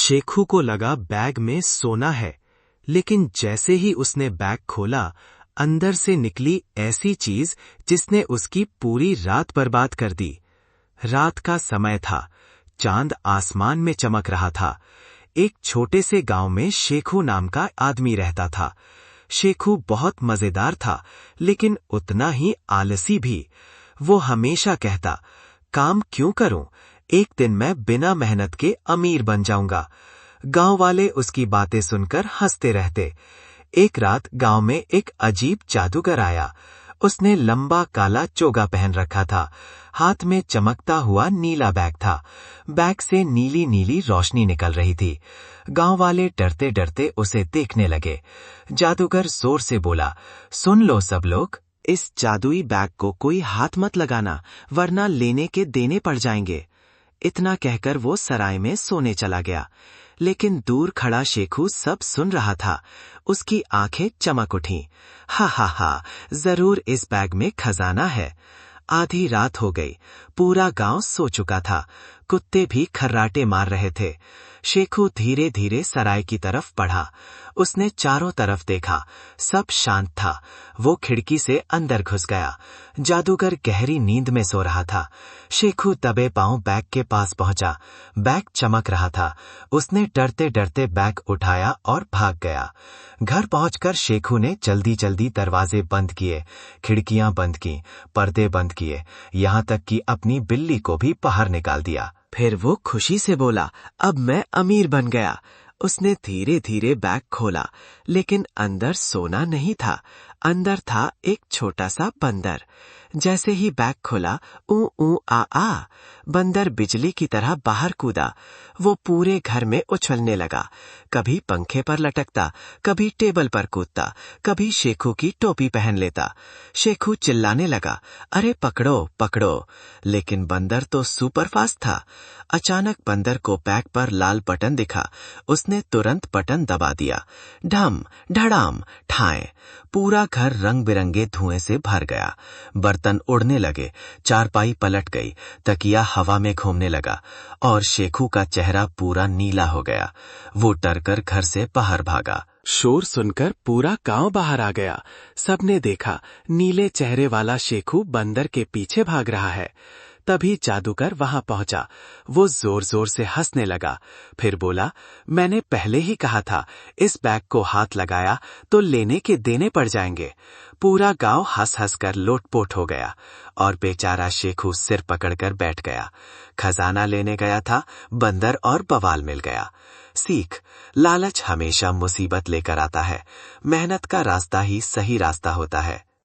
शेखू को लगा बैग में सोना है, लेकिन जैसे ही उसने बैग खोला, अंदर से निकली ऐसी चीज जिसने उसकी पूरी रात बर्बाद कर दी। रात का समय था, चांद आसमान में चमक रहा था। एक छोटे से गांव में शेखू नाम का आदमी रहता था। शेखू बहुत मजेदार था, लेकिन उतना ही आलसी भी। वो हमेशा कहता, काम क्यों करूं, एक दिन मैं बिना मेहनत के अमीर बन जाऊंगा। गांव वाले उसकी बातें सुनकर हंसते रहते। एक रात गांव में एक अजीब जादूगर आया। उसने लंबा काला चोगा पहन रखा था। हाथ में चमकता हुआ नीला बैग था। बैग से नीली नीली रोशनी निकल रही थी। गांव वाले डरते डरते उसे देखने लगे। जादूगर जोर से बोला, सुन लो सब लोग, इस जादुई बैग को कोई हाथ मत लगाना, वरना लेने के देने पड़ जाएंगे। इतना कहकर वो सराय में सोने चला गया। लेकिन दूर खड़ा शेखू सब सुन रहा था। उसकी आंखें चमक उठीं। हा हा हा, जरूर इस बैग में खजाना है। आधी रात हो गई। पूरा गांव सो चुका था। कुत्ते भी खर्राटे मार रहे थे। शेखू धीरे धीरे सराय की तरफ बढ़ा। उसने चारों तरफ देखा, सब शांत था। वो खिड़की से अंदर घुस गया। जादूगर गहरी नींद में सो रहा था। शेखू दबे पांव बैग के पास पहुंचा। बैग चमक रहा था। उसने डरते डरते बैग उठाया और भाग गया। घर पहुंचकर शेखू ने जल्दी जल्दी दरवाजे बंद किए, खिड़कियां बंद की, पर्दे बंद किए, यहाँ तक कि अपनी बिल्ली को भी बाहर निकाल दिया। फिर वो खुशी से बोला, अब मैं अमीर बन गया। उसने धीरे धीरे बैग खोला, लेकिन अंदर सोना नहीं था। अंदर था एक छोटा सा बंदर। जैसे ही बैग खोला, ऊ ऊ आ, बंदर बिजली की तरह बाहर कूदा। वो पूरे घर में उछलने लगा। कभी पंखे पर लटकता, कभी टेबल पर कूदता, कभी शेखू की टोपी पहन लेता। शेखू चिल्लाने लगा, अरे पकड़ो पकड़ो, लेकिन बंदर तो सुपर फास्ट था। अचानक बंदर को बैग पर लाल बटन दिखा। उसने तुरंत बटन दबा दिया। ढम ढड़ाम ठाएं, पूरा घर रंग बिरंगे धुएं से भर गया। बर्तन उड़ने लगे, चारपाई पलट गई, तकिया हवा में घूमने लगा और शेखू का चेहरा पूरा नीला हो गया। वो डरकर घर से बाहर भागा। शोर सुनकर पूरा गांव बाहर आ गया। सबने देखा, नीले चेहरे वाला शेखू बंदर के पीछे भाग रहा है। तभी जादूगर वहां पहुंचा। वो जोर जोर से हंसने लगा। फिर बोला, मैंने पहले ही कहा था, इस बैग को हाथ लगाया तो लेने के देने पड़ जाएंगे। पूरा गांव हंस हंस कर लोटपोट हो गया और बेचारा शेखू सिर पकड़कर बैठ गया। खजाना लेने गया था, बंदर और बवाल मिल गया। सीख, लालच हमेशा मुसीबत लेकर आता है। मेहनत का रास्ता ही सही रास्ता होता है।